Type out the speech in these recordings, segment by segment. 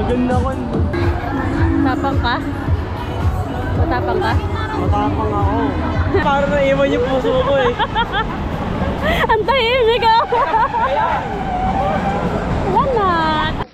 Gaganda ko. Tapang ka? Matapang ka? Matapang ako. Para naiwan yung puso ko eh. Ang tahimik ako. Salamat.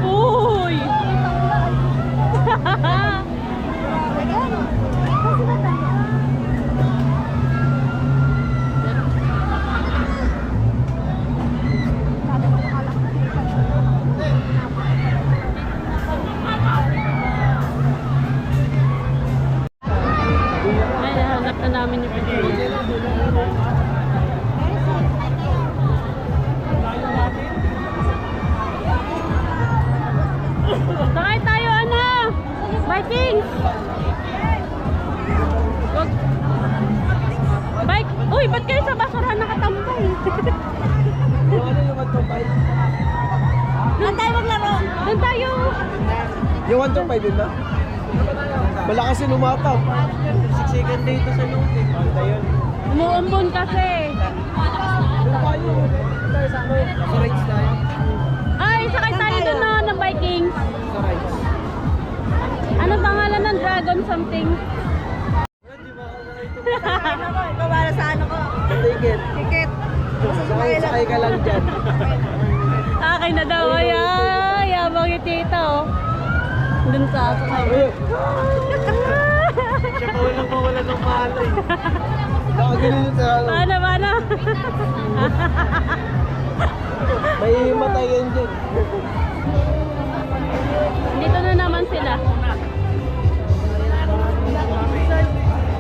Uy! Ay, nahanap na namin yung picture. Sakay tayo, ano? Biking! Wag. Bike! Uy, ba't kayo sa basurahan nakatambay? Ano yung 125? Doon tayo maglaro! Doon tayo! Yung 125 din na? Malakas yung umatap. Siksikan dito sa loob eh. Banda yun. Umuumbon kasi. Doon tayo. Tayo sa ano? Sa rides tayo. Ay, sakay tayo doon no, ng biking. Sa rides. Ano pangalan ng dragon something? Ikaw para sa ano ko? Ticket. Ticket. Sakay ka lang dyan. Akin na daw. Ay, yabang yung tita oh. Doon sa ako. Siya pa walang mawala ng mahalo eh. Nakagano'n sa ano. Paano? May matayin dyan. Dito na naman sila.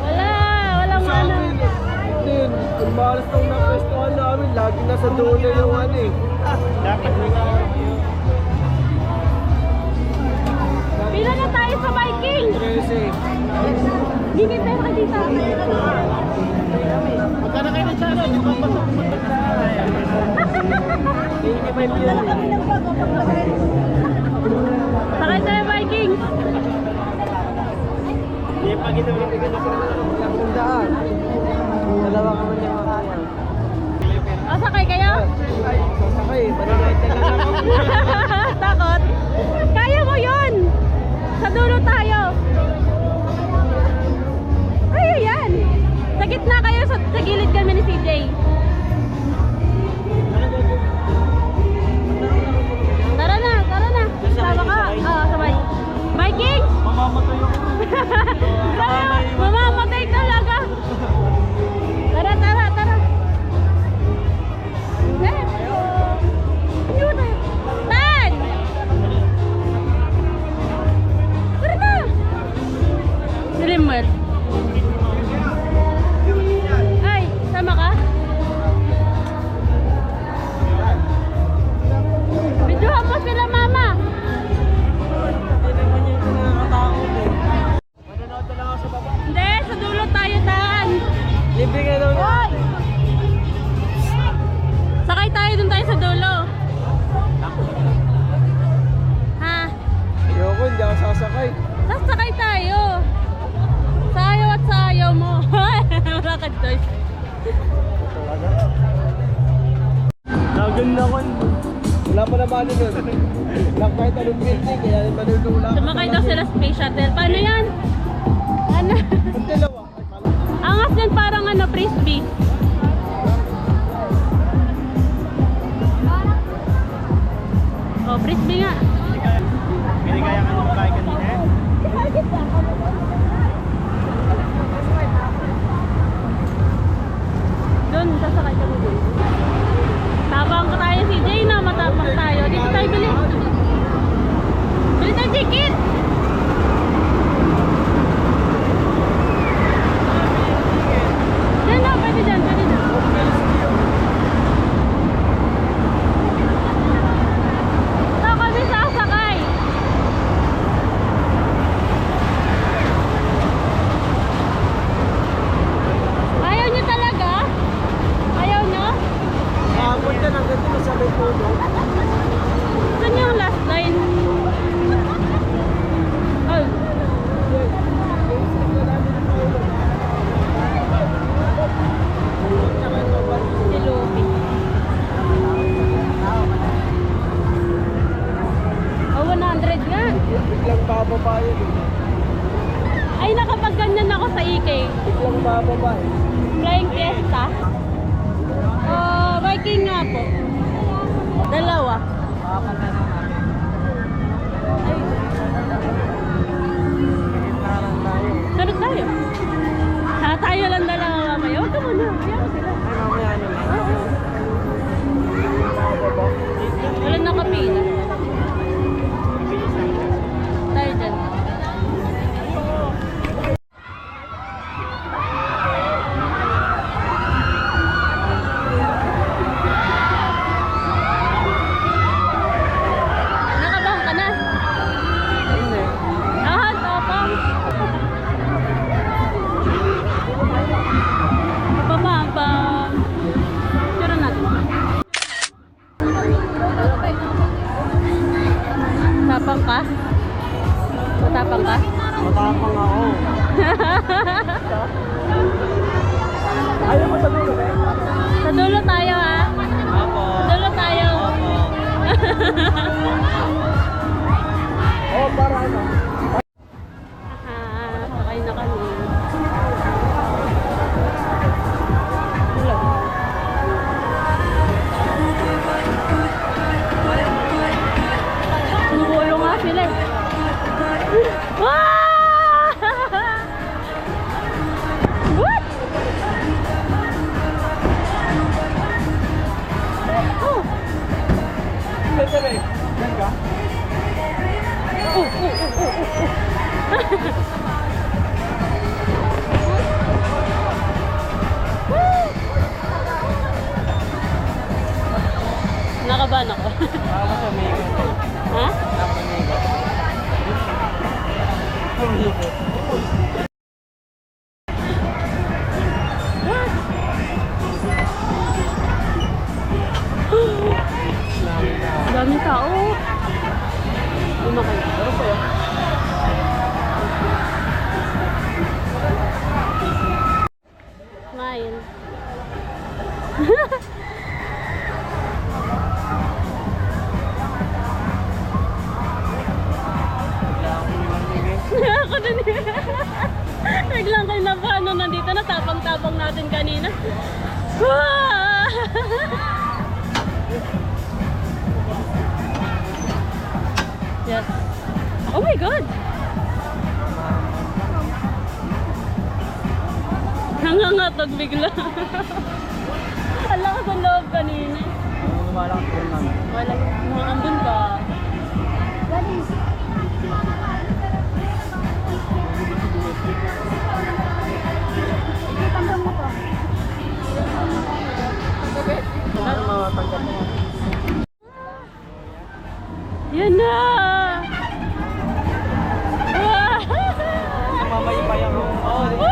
Walang Sa ano. amin, din, kung malas nang napwestuhan namin, lagi nasa doon na yung ano eh. Dapat Pila na tayo sa biking. 13. Gigit tayo kay tita. Magkano kayo ng channel? Di ba pasok mo? Sakay tayo biking. Hindi pa ginawin na ng daan. Dalawa ka man yung makaya. Sakay kayo? Sasakay, mananayt na lang ako. Takot? Kaya mo yun! Sa dulo tayo! Kaya yan! Sa gitna kayo, sa gilid kami ni CJ. Tara na! Sama ka! Oo, sabay. Biking! Mamamatay ako. Mamamatay talaga! Tara! Let's go! Yun na! Tan! Tara na! Silimmer. Ay, sama ka? Videohan mo sila, mama! Hindi naman yung nakakatakot eh. Mananood na lang ako sa baba. Hindi, sa dulo tayo, Tan! Libre ka daw na. Sakay tayo, dun tayo sa dulo. Ha? Ayoko, hindi ako sasakay. Sasakay tayo. Sa ayaw at sa ayaw mo. Wala ka choice. Talaga? Naganda ko. Wala pa naman yun. Wala kahit anong building, kaya manulula. Sumakay daw sila space shuttle. Paano yan? Ano? Ang dalawa. Angas yan parang ano, frisbee. Oh, frisbee nga. Binigaya ka ng bahay kanina eh. Doon, sasakay kami doon. Tabang ka tayo, CJ, na matapang tayo. Ay, nakapagganyan ako sa EK. Biglang bababa eh. Flying Fiesta. Viking nga po. Dalawa. Makakanta na natin. Ay, Pinitaran tayo. sunod tayo. Tayo lang dalawa mamaya. Huwag ka muna. Kaya ko sila. Ay, mamaya na lang. Oo. Wala nakapila. Tayo dyan. Nakabang ka na? Hindi. Ah, opo. Pababang. Tira natin. Tapang ka? Matapang ka? Matapang ako. Ayaw mo sa dulo eh. Sa dulo tayo ha. Apo. Sa dulo tayo. Oh, para ano? Sakay na kami. Hello. Sumulo nga sila eh. Ah! What? Oh! Sabi, yan ka? Nakabahan ako. Ako sa Mego. Ha? Ako sa Mego. Mego. What? Daming tao. Umakay. Ano pa yun? Smile. Ako din eh. Biglang kayo na paano nandito na tapang-tapang natin kanina. Wah! Yes. Oh my God! Nangangatog bigla. Ala ka sa loob kanina. Lumalak po namin. Wala, mga andun ka. Ano mga tanggap mo? Yan na! Wow! Mamayipay ako. Oo, di ba?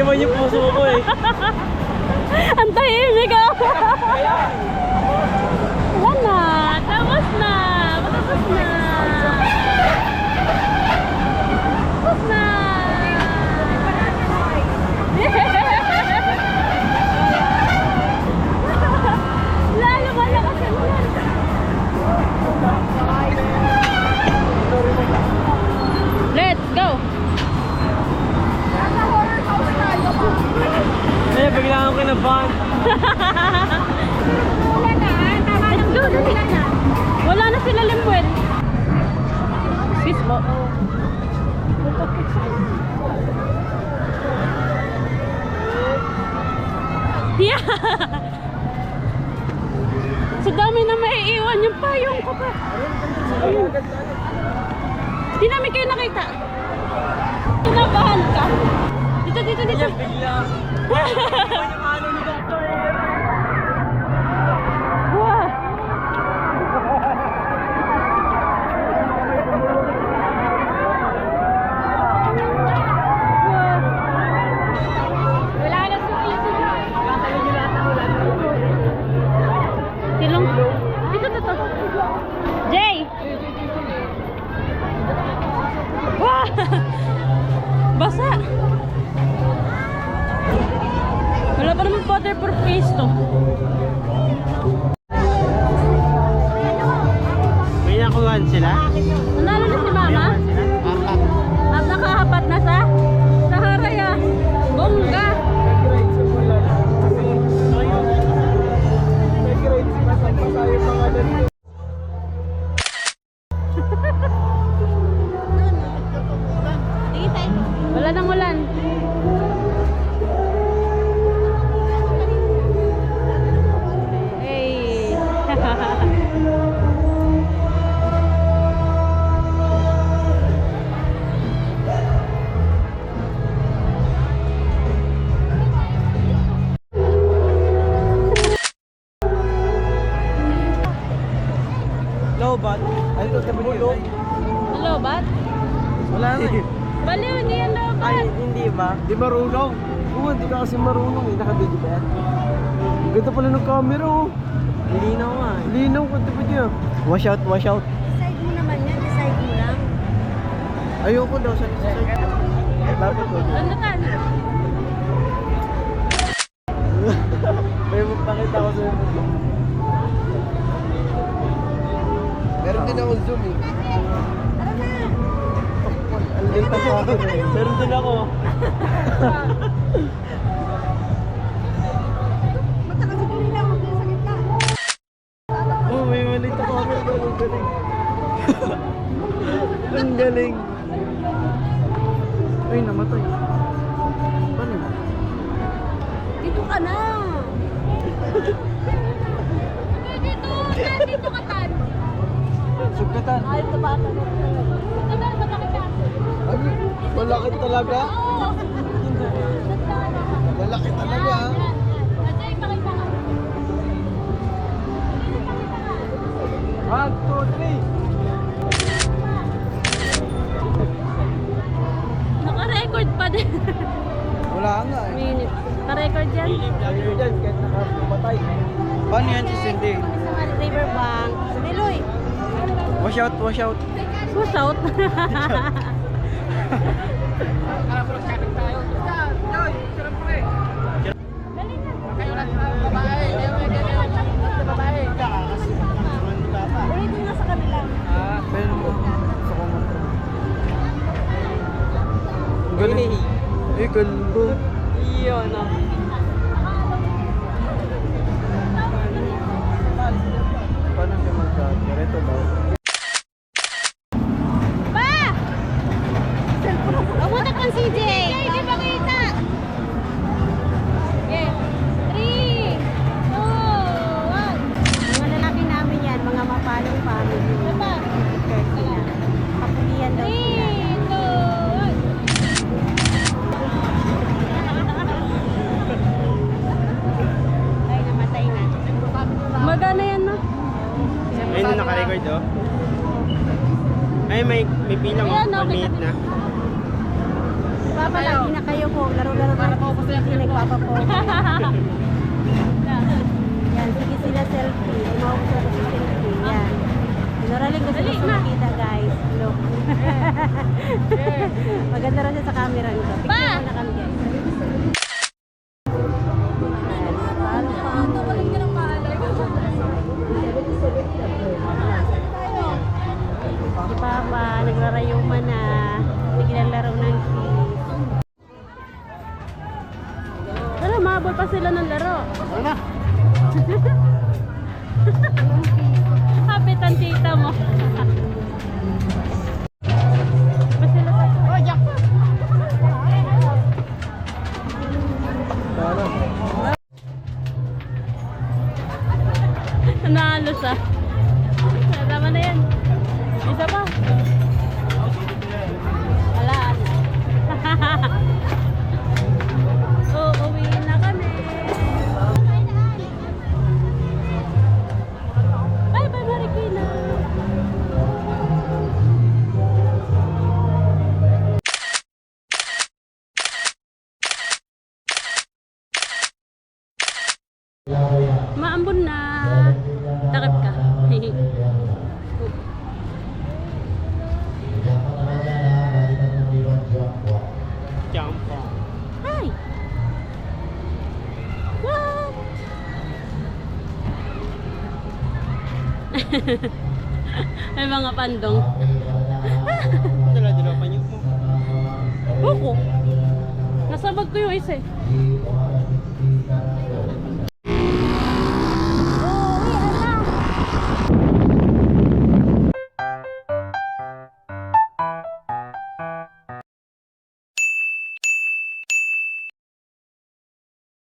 Naiiwan yung puso ko eh. Ang tahimik ah. Wala na. Tapos na. Matapos na. Tapos na. Lalo wala kasi yan. Let's go. Eh, bigla akong kinabahan. Let's go. Dali na. Wala na sila Limuel. Peace mo. Yeah. Sa dami na maiiwan yung payong ko pa. Ayun. Di namin kayo nakita. Kinabahan ka. Dito, dito, dito. Bigla. Wow. Wala na sila. Silong. Dito, dito. Jay! Wow! Basa! Wala pa naman waterproof face to. May nakuhaan sila? Nanalo na si Mama? At nakahapat na sa Haraya. Bongga! Wala nang ulan. Hey. Lobat? Ay, ito sa bulok. Hello, bat? Wala na eh. Baliw, hindi yan daw, bat. Hindi ba? Di marunong. Oo, hindi ka kasi marunong eh. Nakabidyo ba yan? Ang ganda pala ng camera oh. Linaw nga eh. Linaw ko ito pa dyan. Wash out, wash out. Decide mo naman yan, decide mo lang. Ayoko daw sa side. Dapat ko. Ano ka? May magpakita ko sa iyo. Meron din ako zoom eh. Alita sa akin eh. Meron din ako. Matakas ko nila, huwag din sa gitna. Oh, may malit ako. Ang galing. Ang galing. Ay, namatay. Paano? Dito ka na. Dito, dito ka tan. Sugatan. Ay, ito ba? Ito na, malaki ka. Ay, malaki talaga. Malaki talaga. Ajay, pakita ka. 1, 2, 3. Naka-record pa din. Wala nga eh. Minute. Naka-record yan. Sabi ko dyan, kahit nakapumatay. Paano yan si Cindy? Sa riverbank. Sa Niloy. Wash out, wash out. Push out. Ulit yung nasa kanila. Meron mo. Sa kumontra. Ang galing. Eh, ganda. Iyo, ano. Paano siya mag-capture? Ito daw. Pa! Pumunta kang CJ. Hindi ba kita? Yeah. 3, 2, 1. Mga lalaki namin yan, mga mapalong family. Pa! Kapulian daw 3, sila. 2, 1. Ay, namatay na. Magana yan, no? Ayun na naka-record oh. Ay, may bilang Ayan, oh. 1 okay. minute na. Papa, lagi na kayo po, laro-laro para po ako sa nagpapapo. Yan, sige sila selfie. Tumawag sila sa selfie. Yan. Noraling gusto Dali, ko ma. makita guys. Look. Maganda rin siya sa camera nito. Picture mo na kami guys. Ayan, paano pa ang si Papa, nagrarayuman na. Naglalaro ng kiss. Tara, mahabol pa sila ng laro. Ano? Kapit ang tita mo. Ba sila sa... Oh, Jack! Ano? Nanalo siya. Tama na yan. Isa pa. Wala. Uuwi na kami. Bye bye, Marikina. Maambon na. Takip ka. Hi. What? May mga pandong. Dala-dala pa niyo mo. Buko. Nasabag ko yung isa eh.